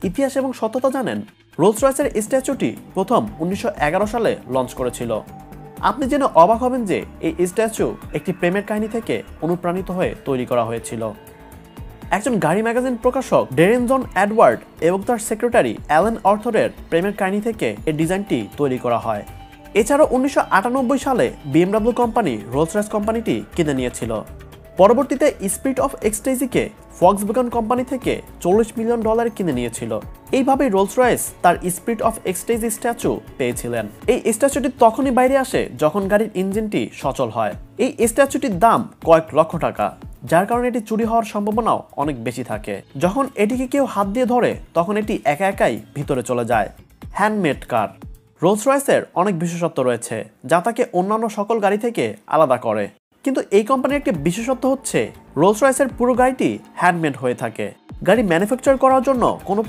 ইতিহাস এবং সত্যতা জানেন? রোলস রয়েসের স্ট্যাচুটি প্রথম 1911 সালে লঞ্চ করেছিল। আপনি জেনে অবাক হবেন যে এই স্ট্যাচু একটি প্রেমের কাহিনী থেকে অনুপ্রাণিত হয়ে তৈরি করা হয়েছিল। একজন গাড়ি ম্যাগাজিন প্রকাশক ডেরেন জন এডওয়ার্ড এবং তার সেক্রেটারি অ্যালেন আর্থারের প্রেমের কাহিনী থেকে এই ডিজাইনটি তৈরি করা হয়। এছাড়াও 1998 সালে বিএমডব্লিউ কোম্পানি রোলস রয়েস কোম্পানিটি কিনে নিয়েছিল। পরবর্তীতে স্পিরিট অফ এক্সটাসিকে ফক্সওয়াগন কোম্পানি থেকে $40 মিলিয়ন কিনে নিয়েছিল। এইভাবেই রোলস রয়েস তার স্পিরিট অফ এক্সটাসি স্ট্যাচু পেয়েছিলেন। এই স্ট্যাচুটি তখনই বাইরে আসে যখন গাড়ির ইঞ্জিনটি সচল হয়। এই স্ট্যাচুটির দাম কয়েক লক্ষ টাকা, যার কারণে এটি চুরি হওয়ার সম্ভাবনাও অনেক বেশি থাকে। যখন এটিকে কেউ হাত দিয়ে ধরে তখন এটি একা একাই ভিতরে চলে যায়। হ্যান্ডমেড কার। রোলস রয়েসের অনেক বিশেষত্ব রয়েছে যা তাকে অন্যান্য সকল গাড়ি থেকে আলাদা করে, কিন্তু এই কোম্পানির একটি বিশেষত্ব হচ্ছে রোলস রয়েসের পুরো গাড়িটি হ্যান্ডমেড হয়ে থাকে। গাড়ি ম্যানুফ্যাকচার করার জন্য কোনো